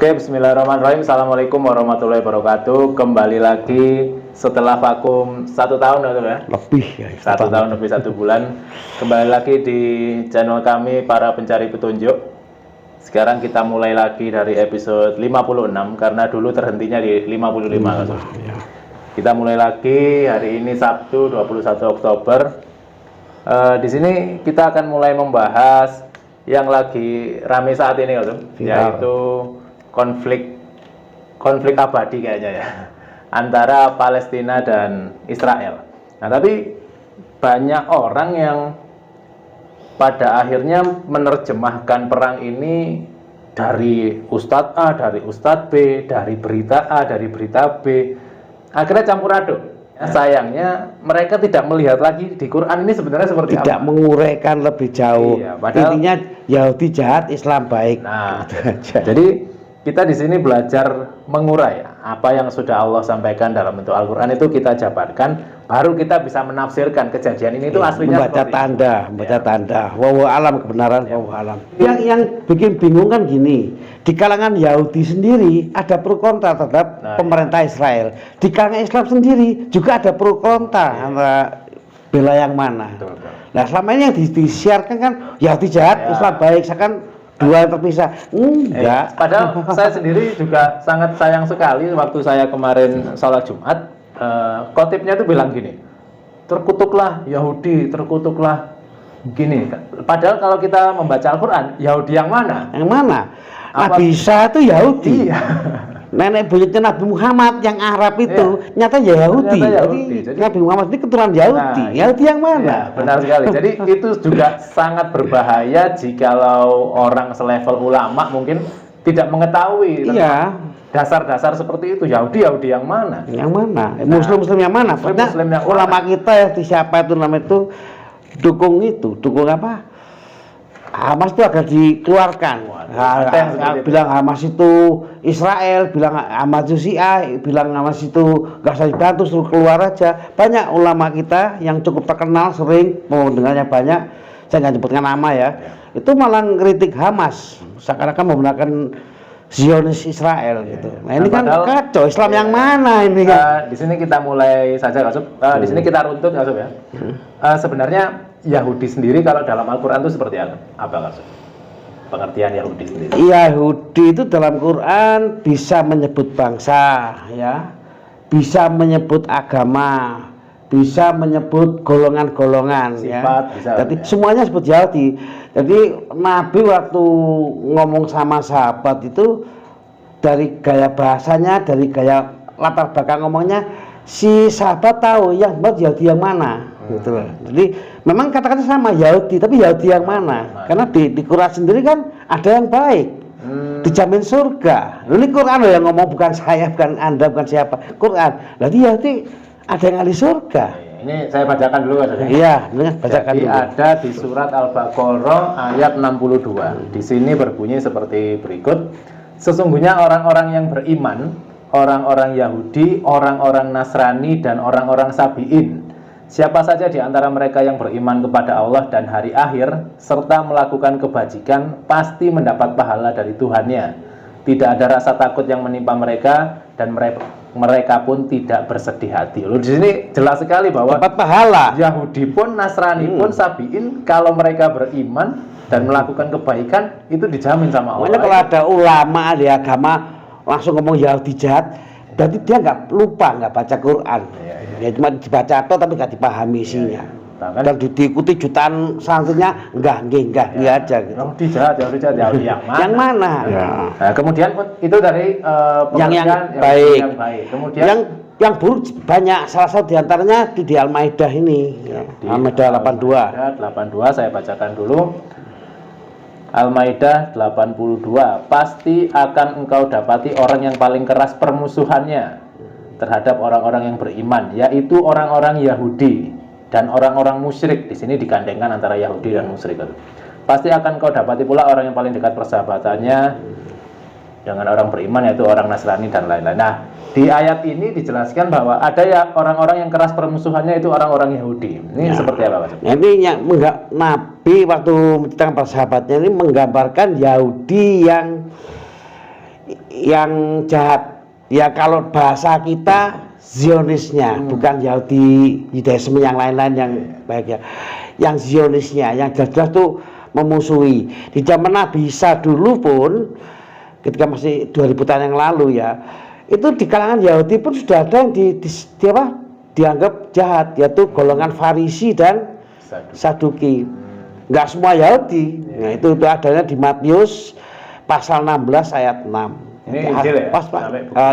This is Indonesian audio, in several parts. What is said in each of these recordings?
Oke, bismillahirrahmanirrahim. Assalamualaikum warahmatullahi wabarakatuh. Kembali lagi setelah vakum 1 tahun atau ya? Lebih ya. 1 tahun lebih 1 bulan. Kembali lagi di channel kami para pencari petunjuk. Sekarang kita mulai lagi dari episode 56 karena dulu terhentinya di 55. Ya. Kita mulai lagi hari ini Sabtu 21 Oktober. Di sini kita akan mulai membahas yang lagi rame saat ini, yaitu konflik abadi kayaknya ya antara Palestina dan Israel. Nah, tapi banyak orang yang pada akhirnya menerjemahkan perang ini dari Ustadz A, dari Ustadz B, dari berita A, dari berita B, akhirnya campur aduk. Sayangnya mereka tidak melihat lagi di Quran ini sebenarnya seperti tidak apa. Menguraikan lebih jauh. Iya, padahal, intinya Yahudi jahat, Islam baik. Nah, jadi kita di sini belajar mengurai apa yang sudah Allah sampaikan dalam bentuk Al-Quran itu kita jabarkan, baru kita bisa menafsirkan kejadian ini itu aslinya membaca tanda, tanda. Wallahu alam kebenaran, wallahu alam. Yang bikin bingung kan gini, di kalangan Yahudi sendiri ada pro kontra terhadap pemerintah Israel. Di kalangan Islam sendiri juga ada pro kontra antara bela yang mana. Betul. Nah, selama ini yang disiarkan kan Yahudi jahat, Islam baik, seakan dua yang terpisah. Enggak. Padahal saya sendiri juga sangat sayang sekali waktu saya kemarin sholat Jumat, khotibnya itu bilang gini, terkutuklah Yahudi, terkutuklah gini. Padahal kalau kita membaca Al-Quran, Yahudi yang mana? Yang mana? Nabi Isa itu Yahudi. Iya. Nenek buyutnya Nabi Muhammad yang Arab itu nyata Yahudi. Jadi Nabi Muhammad ini keturunan Yahudi. Yahudi yang mana? Ya, benar sekali. Jadi itu juga sangat berbahaya jikalau orang selevel ulama mungkin tidak mengetahui dasar-dasar seperti itu. Yahudi yang mana? Yang mana? Muslim yang mana? Muslim yang ulama kita ya di siapa itu namanya itu dukung apa? Hamas itu agar dikeluarkan. Bilang Hamas itu Israel, bilang Hamas itu Syiah, bilang Hamas itu gak usah dibantu, suruh keluar aja. Banyak ulama kita yang cukup terkenal, sering pendengarnya banyak, saya nggak sebutkan nama ya, itu malah ngeritik Hamas, seakan-akan menggunakan Zionis Israel gitu. Nah, ini kan kacau. Islam yang mana ini kan? Di sini kita mulai saja, Kasub. Di sini kita runtut, Kasub ya. Sebenarnya Yahudi sendiri kalau dalam Al-Quran itu seperti apa, Kasub? Pengertian Yahudi sendiri. Yahudi itu dalam Quran bisa menyebut bangsa, ya, bisa menyebut agama, bisa menyebut golongan-golongan, ya. Jadi semuanya sebut Yahudi. Jadi Nabi waktu ngomong sama sahabat itu dari gaya bahasanya, dari gaya latar belakang ngomongnya, si sahabat tahu yang buat Yahudi yang mana. Gitu loh. Jadi memang kata-kata sama Yahudi, tapi Yahudi yang mana? Karena di Quran sendiri kan ada yang baik, dijamin surga. Ini Quran loh yang ngomong, bukan saya, bukan Anda, bukan siapa. Quran. Berarti Yahudi ada yang ahli surga. Ini saya bacakan dulu, Mas. Iya, bacakan dulu. Ada di surat Al-Baqarah ayat 62. Di sini berbunyi seperti berikut: sesungguhnya orang-orang yang beriman, orang-orang Yahudi, orang-orang Nasrani, dan orang-orang Sabi'in, siapa saja di antara mereka yang beriman kepada Allah dan hari akhir serta melakukan kebajikan pasti mendapat pahala dari Tuhannya. Tidak ada rasa takut yang menimpa mereka dan mereka pun tidak bersedih hati. Loh, di sini jelas sekali bahwa dapat pahala. Yahudi pun, Nasrani pun, Sabi'in, kalau mereka beriman dan melakukan kebaikan itu dijamin sama Allah. Makanya kalau ada ulama ahli agama langsung ngomong Yahudi jahat, berarti dia nggak baca Quran. Ya cuma dibaca atau tapi nggak dipahami isinya. Dan diikuti jutaan santrinya enggak aja gitu. Yahudi jahat yang mana? Yang mana? Ya. Nah, kemudian itu dari yang baik. Kemudian yang buruk banyak, salah satu diantaranya di Al-Maidah ini. Al-Maidah 82 saya bacakan dulu. Al-Maidah 82, pasti akan engkau dapati orang yang paling keras permusuhannya terhadap orang-orang yang beriman, yaitu orang-orang Yahudi dan orang-orang musyrik. Di sini digandengkan antara Yahudi dan musyrik. Pasti akan engkau dapati pula orang yang paling dekat persahabatannya dengan orang beriman, yaitu orang Nasrani dan lain-lain. Nah, di ayat ini dijelaskan bahwa ada ya orang-orang yang keras permusuhannya itu orang-orang Yahudi. Ini seperti apa, Pak? Ini yang Nabi waktu menceritakan persahabatnya ini menggambarkan Yahudi yang jahat. Ya kalau bahasa kita Zionisnya, bukan Yahudi Yudaisme yang lain-lain yang baik ya. Yang Zionisnya, yang jelas-jelas tuh memusuhi. Di zaman Nabi Isa dulu pun, ketika masih 2000 tahun yang lalu ya, itu di kalangan Yahudi pun sudah ada yang dianggap jahat, yaitu golongan Farisi dan Saduki. Enggak semua Yahudi. Nah, itu adanya di Matius pasal 16 ayat 6. Ini Injil ya? Pas, Pak.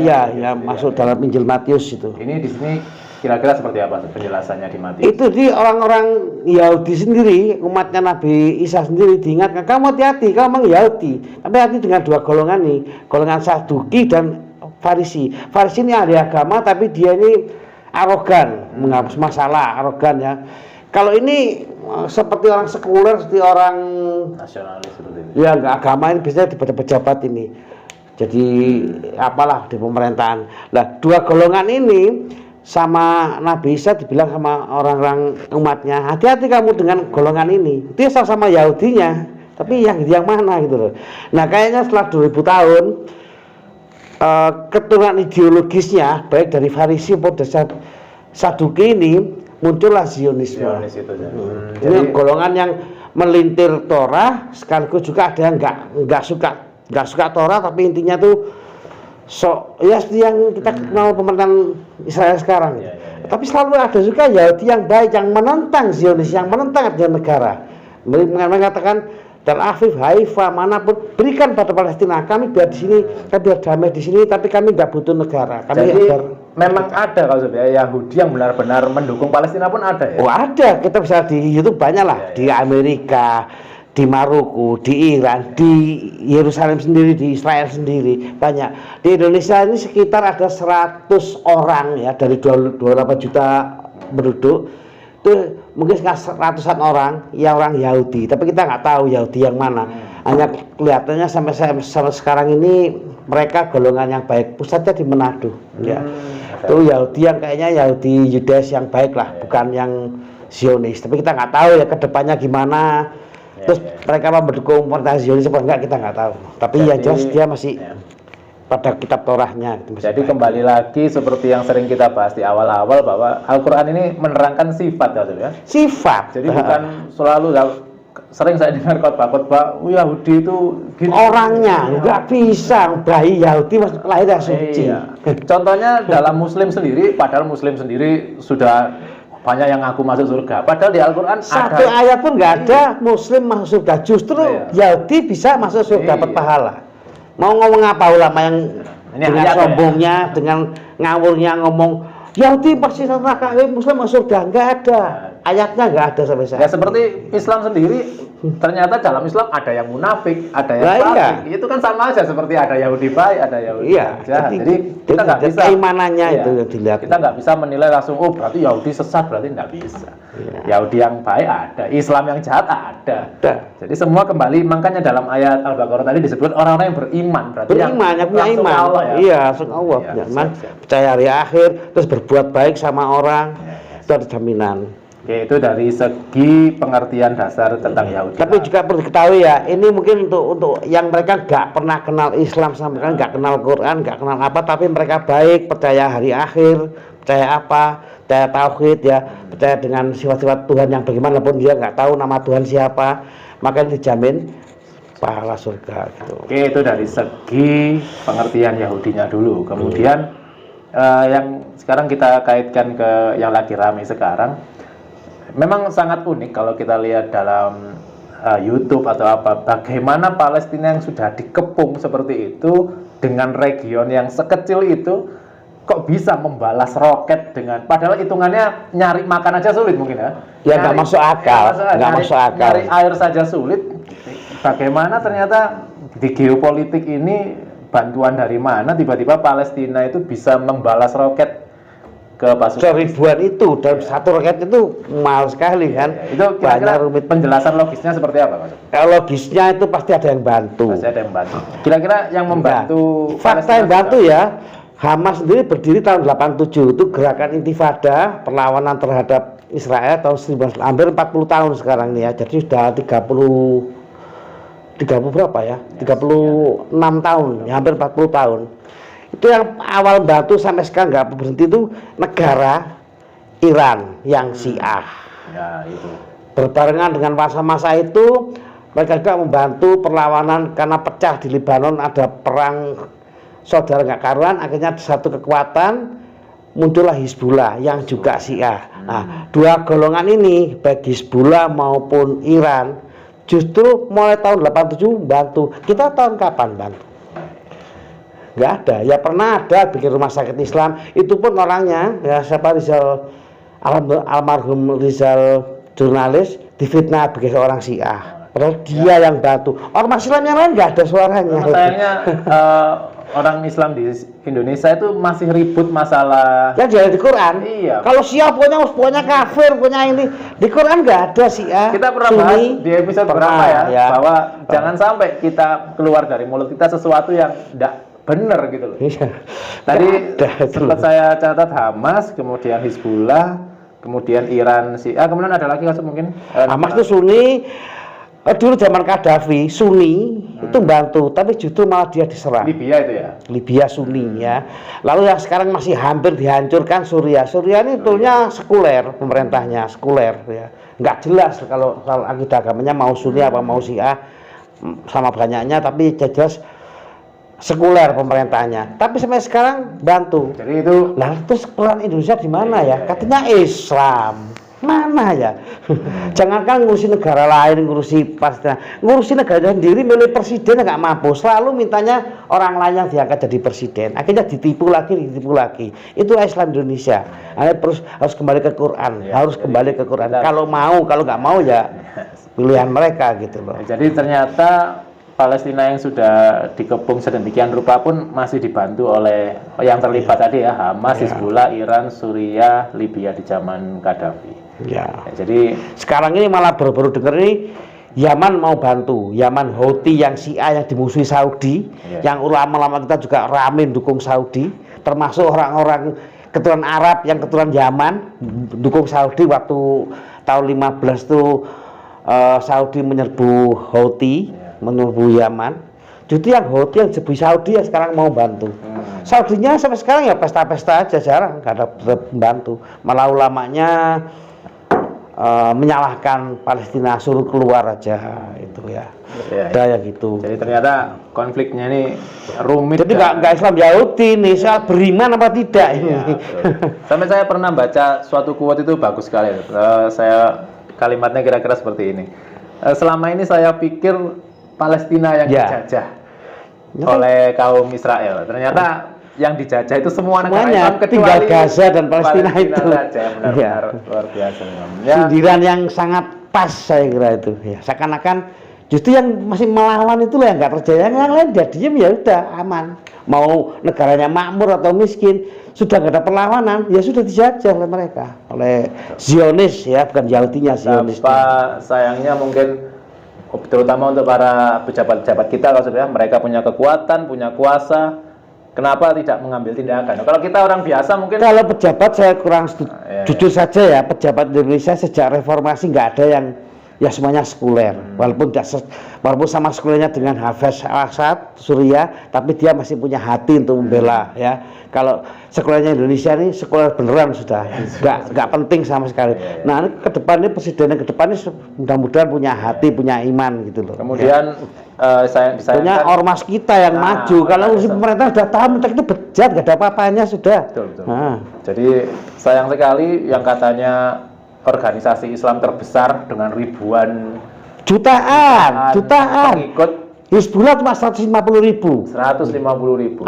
Ya, masuk dalam Injil Matius itu. Ini di sini kira-kira seperti apa penjelasannya di Matius? Itu di orang-orang Yahudi sendiri, umatnya Nabi Isa sendiri diingatkan, kamu hati-hati, kamu memang Yahudi. Tapi hati dengan dua golongan nih, golongan Saduki dan Farisi. Farisi ini ahli agama, tapi dia ini arogan, menghapus masalah, arogan ya. Kalau ini seperti orang sekuler, seperti orang nasionalis seperti itu. Ya, enggak agama ini biasanya di pejabat ini. Jadi apalah di pemerintahan. Nah, dua golongan ini sama Nabi Isa dibilang sama orang-orang umatnya, hati-hati kamu dengan golongan ini. Dia sama-sama Yahudinya, tapi yang mana gitu loh. Nah, kayaknya setelah 2000 tahun keturunan ideologisnya baik dari Farisi maupun Saduki ini muncullah Zionisme. Ini golongan yang melintir Torah, sekaligus juga ada yang nggak suka Torah, tapi intinya tuh ya yang kita kenal pemerintahan Israel sekarang. Tapi selalu ada juga Yahudi yang baik, yang menentang Zionis, yang menentang adanya negara. Mereka mengatakan Tel Aviv, Haifa, manapun berikan pada Palestina. Kami biar di sini, kami biar damai di sini, tapi kami nggak butuh negara. Jadi memang ada kalau sebenarnya Yahudi yang benar-benar mendukung Palestina pun ada ya. Oh ada, kita bisa di YouTube banyak lah, di Amerika, di Maroko, di Iran, di Yerusalem sendiri, di Israel sendiri, banyak. Di Indonesia ini sekitar ada 100 orang ya, dari 28 juta penduduk. Itu mungkin ratusan orang yang orang Yahudi, tapi kita nggak tahu Yahudi yang mana. Hanya kelihatannya sampai sekarang ini mereka golongan yang baik. Pusatnya di Manado, ya. Itu Yahudi yang kayaknya Yahudi Yudas yang baik lah, bukan yang Zionis. Tapi kita nggak tahu ya kedepannya gimana. Terus mereka mendukung pemerintah Zionis apa enggak, kita nggak tahu. Tapi yang jelas dia masih pada kitab Torahnya. Jadi kembali lagi seperti yang sering kita bahas di awal-awal bahwa Al-Quran ini menerangkan sifat ya. Sifat. Jadi bukan selalu sering saya dengar khotbah Yahudi itu gini, orangnya nggak bisa, bayi Yahudi masuk lahir dari suci. Contohnya dalam Muslim sendiri, padahal Muslim sendiri sudah banyak yang ngaku masuk surga. Padahal di Al-Quran satu ayat pun nggak ada Muslim masuk surga. Justru Yahudi bisa masuk surga dapat pahala. Mau ngomong apa ulama yang dengan sombongnya, dengan ngawurnya ngomong Yahudi pasti neraka, Muslim masuk surga, nggak ada. Ayatnya nggak ada sampai saat. Ya seperti Islam sendiri, ternyata dalam Islam ada yang munafik, ada yang fasik. Itu kan sama aja seperti ada Yahudi baik, ada Yahudi jahat. Jadi kita nggak bisa keimanannya itu yang dilihat. Kita nggak bisa menilai langsung, oh berarti Yahudi sesat, berarti nggak bisa. Yahudi yang baik ada, Islam yang jahat ada. Jadi semua kembali, makanya dalam ayat Al-Baqarah tadi disebut orang-orang yang beriman, berarti beriman, yang punya iman. Allah, ya? Iya, langsung Allah punya iman, percaya hari akhir, terus berbuat baik sama orang, itu ada jaminan. Yaitu dari segi pengertian dasar tentang Yahudi. Tapi juga perlu diketahui ya, ini mungkin untuk yang mereka nggak pernah kenal Islam sama sekali, nggak kenal Quran, nggak kenal apa, tapi mereka baik, percaya hari akhir, percaya apa, percaya tauhid ya, percaya dengan sifat-sifat Tuhan yang bagaimanapun dia nggak tahu nama Tuhan siapa, maka dijamin pahala surga gitu. Oke, itu dari segi pengertian Yahudinya dulu. Kemudian yang sekarang kita kaitkan ke yang lagi ramai sekarang. Memang sangat unik kalau kita lihat dalam YouTube atau apa, bagaimana Palestina yang sudah dikepung seperti itu dengan region yang sekecil itu kok bisa membalas roket dengan, padahal hitungannya nyari makan aja sulit mungkin ya. Ya nggak masuk akal, nggak masuk akal. Nyari air saja sulit. Bagaimana ternyata di geopolitik ini bantuan dari mana tiba-tiba Palestina itu bisa membalas roket ke pasukan ribuan itu dalam satu roket itu mahal sekali kan. Itu kira-kira rumit. Penjelasan logisnya seperti apa Mas? Kalau logisnya itu pasti ada yang bantu. Pasti ada yang bantu. Kira-kira yang membantu fakta yang bantu ya, Hamas sendiri berdiri tahun 87, itu gerakan intifada perlawanan terhadap Israel tahun 1900, hampir 40 tahun sekarang nih ya. Jadi sudah 30 30 berapa ya? 36 tahun, ya, hampir 40 tahun. Itu yang awal bantu sampai sekarang nggak berhenti itu negara Iran yang Syiah. Ya, itu. Berbarengan dengan masa-masa itu mereka juga membantu perlawanan karena pecah di Lebanon, ada perang saudara nggak karuan, akhirnya satu kekuatan muncullah Hizbullah yang juga Syiah. Nah, dua golongan ini baik Hizbullah maupun Iran justru mulai tahun 87 bantu. Kita tahun kapan bantu? Nggak ada. Ya pernah ada bikin rumah sakit Islam, itu pun orangnya ya siapa, Rizal, almarhum Rizal, jurnalis, difitnah sebagai seorang Syiah. Padahal dia yang bantu. Orang Islam yang lain nggak ada suaranya. Sayangnya orang Islam di Indonesia itu masih ribut masalah. Ya jadi di Quran. Iya. Kalau Syiah punya kafir, punya ini. Di Quran nggak ada Syiah. Kita pernah bahas di episode berapa ya, bahwa jangan sampai kita keluar dari mulut kita sesuatu yang tidak benar gitu loh. Iya. Tadi sempat saya catat Hamas, kemudian Hizbullah, kemudian Iran, Syiah, kemudian ada lagi mungkin Hamas itu Sunni. Dulu zaman Gaddafi Sunni itu bantu, tapi justru malah dia diserang. Libya itu ya. Libya Sunni ya. Lalu yang sekarang masih hampir dihancurkan Suriah. Suriah ini turnya sekuler, pemerintahnya sekuler ya. Nggak jelas kalau soal akidah agamanya mau Sunni apa mau Syiah, sama banyaknya, tapi jelas sekuler pemerintahnya. Tapi sampai sekarang bantu. Jadi itu. Lah terus peran Indonesia di mana ya? Katanya Islam. Mana ya? Jangankan ngurusi negara lain, ngurusi Palestina, ngurusi negara sendiri, milih presiden nggak mampu. Selalu mintanya orang lain yang diangkat jadi presiden. Akhirnya ditipu lagi. Itu Islam Indonesia. Harus kembali ke Quran, harus kembali ke Quran. Kalau nggak mau ya pilihan mereka gitu loh. Jadi ternyata Palestina yang sudah dikepung sedemikian rupa pun masih dibantu oleh yang terlibat tadi ya, Hamas, Hizbullah, Iran, Suriah, Libya di zaman Gaddafi. Ya. Jadi sekarang ini malah baru-baru dengar ini Yaman mau bantu, Yaman Houthi yang Syiah yang dimusuhi Saudi, yang ulama-ulama kita juga rame dukung Saudi, termasuk orang-orang keturunan Arab yang keturunan Yaman dukung Saudi waktu tahun 15 itu Saudi menyerbu Houthi, menyerbu Yaman. Justru yang Houthi yang diserbu Saudi yang sekarang mau bantu. Saudinya sampai sekarang ya pesta-pesta aja, jarang nggak ada membantu. Malah ulamanya menyalahkan Palestina, suruh keluar aja itu ya. Ada yang gitu. Jadi ternyata konfliknya ini rumit. Jadi nggak Islam Yahudi nih, saya beriman apa tidak ini. Sampai saya pernah baca suatu quote itu bagus sekali. Saya kalimatnya kira-kira seperti ini. Selama ini saya pikir Palestina yang dijajah oleh kaum Israel. Ternyata yang dijajah itu semua negara Islam kecuali Gaza dan Palestina itu saja. Benar-benar luar biasa. Sindiran yang sangat pas saya kira itu. Ya, seakan-akan justru yang masih melawan itu yang nggak terjadi, yang lain dia diem ya udah aman. Mau negaranya makmur atau miskin, sudah nggak ada perlawanan, ya sudah dijajah oleh mereka, oleh Zionis ya, bukan Yahudinya, Zionis. Sayangnya mungkin terutama untuk para pejabat-pejabat kita, kalau sebenarnya mereka punya kekuatan, punya kuasa, kenapa tidak mengambil tindakan? Kalau kita orang biasa mungkin. Kalau pejabat saya kurang jujur saja ya, pejabat Indonesia sejak reformasi nggak ada yang ya semuanya sekuler. Walaupun sama sekulernya dengan Hafiz Asad, Suriah, tapi dia masih punya hati untuk membela ya. Kalau sekulernya Indonesia ini sekuler beneran sudah, nggak penting sama sekali. Nah ini ke depan ini presidennya ke depan ini mudah-mudahan punya hati, punya iman gitu loh. Kemudian punya ormas kita yang maju. Kalau urusan pemerintah sudah tahu mereka itu bejat, nggak ada apa-apanya sudah. Betul. Jadi sayang sekali yang katanya organisasi Islam terbesar dengan ribuan jutaan pengikut, Hizbullah cuma 150.000.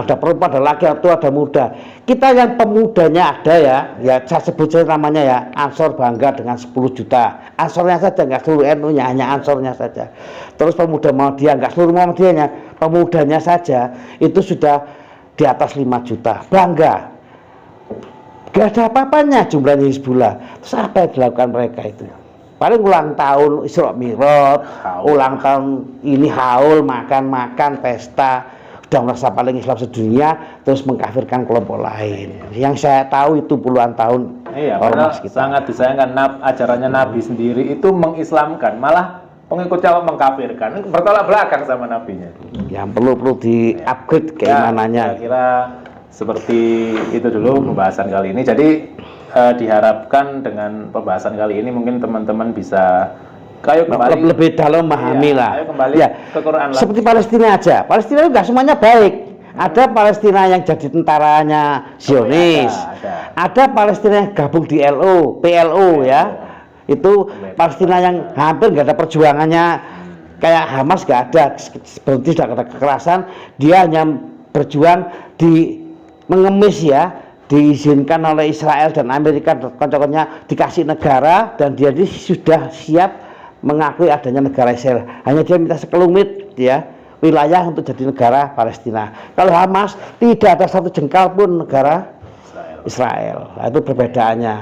Ada perempuan, ada laki, ada muda. Kita yang pemudanya ada ya saya sebut saja namanya ya, Ansor bangga dengan 10 juta. Ansornya saja, nggak seluruh NU-nya, hanya Ansornya saja. Terus pemuda Muhammadiyah, nggak seluruh Muhammadiyahnya, pemudanya saja itu sudah di atas 5 juta. Bangga. Gak ada apa-apanya jumlahnya Hizbullah. Terus apa yang dilakukan mereka itu? Paling ulang tahun Isra Mi'raj, ulang tahun ini haul, makan-makan, pesta, udah merasa paling Islam sedunia, terus mengkafirkan kelompok lain. Yang saya tahu itu puluhan tahun. Iya, karena sangat disayangkan ajarannya Nabi sendiri itu mengislamkan, malah pengikutnya mengkafirkan, bertolak belakang sama nabinya. Yang perlu di-upgrade keimanannya. Ya, kira seperti itu dulu pembahasan kali ini. Jadi diharapkan dengan pembahasan kali ini mungkin teman-teman bisa kembali lebih dalam memahami lah. Ayo kembali ke Quran lah. Seperti Palestina aja. Palestina itu nggak semuanya baik. Ada Palestina yang jadi tentaranya Zionis. Ada Palestina yang gabung di PLO ya. Itu Palestina yang hampir nggak ada perjuangannya, kayak Hamas nggak ada, berhenti sudah ada kekerasan. Dia hanya berjuang di mengemis ya, diizinkan oleh Israel dan Amerika kocoknya dikasih negara, dan dia ini sudah siap mengakui adanya negara Israel. Hanya dia minta sekelumit ya wilayah untuk jadi negara Palestina. Kalau Hamas tidak ada satu jengkal pun negara Israel. Nah, itu perbedaannya.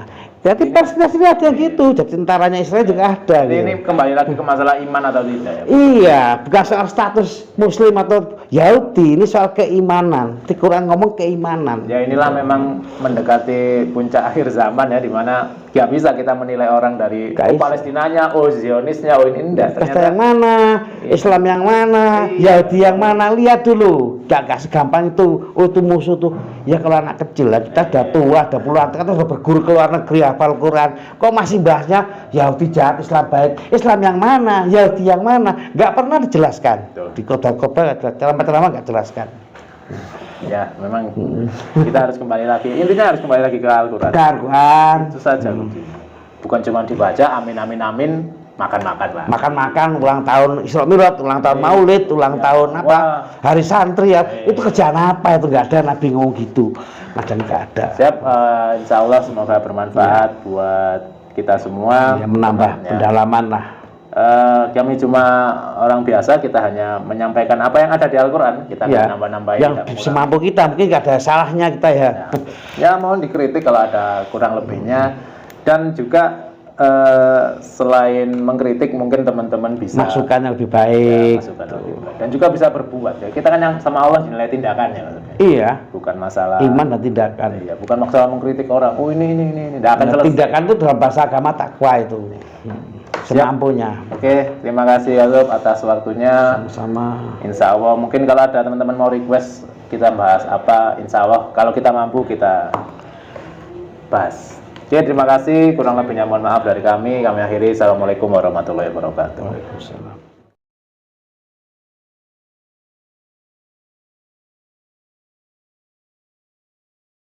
Jadi Palestina sini ada yang gitu, jadi tentaranya Israel juga ada. Jadi ini kembali lagi ke masalah iman atau tidak ya? Iya, bukan soal status Muslim atau Yahudi, ini soal keimanan. Di Quran ngomong keimanan. Ya inilah memang mendekati puncak akhir zaman ya, dimana gak bisa kita menilai orang dari Palestinanya, Zionisnya, ini enggak. Ternyata yang mana, Islam yang mana, Yahudi yang mana, lihat dulu. Gak segampang itu. Oh itu musuh tuh. Ya kalau anak kecil lah, kita udah tua, udah puluhan, kita udah berguru ke luar negeri, hafal Quran. Kok masih bahasnya Yahudi jahat, Islam baik? Islam yang mana, Yahudi yang mana? Gak pernah dijelaskan. Di kota-kota ceramah-ceramah gak jelaskan. Ya memang kita harus kembali lagi, intinya harus kembali lagi ke Al-Quran. Itu saja. Bukan cuma dibaca amin amin amin, makan-makan lah. Makan-makan, ulang tahun Isra Mi'raj, ulang tahun Maulid, ulang tahun apa? Hari santri ya. Itu kerjaan apa itu? Enggak ada, Nabi ngomong gitu. Kadang enggak ada. Siap, insya Allah semoga bermanfaat buat kita semua. Ya, menambah pendalaman lah. Kami cuma orang biasa, kita hanya menyampaikan apa yang ada di Al-Quran. Kita akan nambah-nambahin yang semampu kita, mungkin nggak ada salahnya kita ya. Ya mohon dikritik kalau ada kurang lebihnya. Dan juga selain mengkritik, mungkin teman-teman bisa masukan yang lebih baik. Dan juga bisa berbuat ya. Kita kan yang sama Allah dinilai tindakannya maksudnya. Iya. Bukan masalah iman dan tindakan. Iya, bukan masalah mengkritik orang. Oh ini. Tidak akan selesai. Tindakan itu dalam bahasa agama takwa itu. Semampunya. Oke, terima kasih ya Zob atas waktunya. Sama-sama. Insya Allah mungkin kalau ada teman-teman mau request kita bahas apa, insya Allah kalau kita mampu kita bahas. Oke, terima kasih. Kurang lebihnya mohon maaf dari kami. Kami akhiri. Assalamualaikum warahmatullahi wabarakatuh. Waalaikumsalam.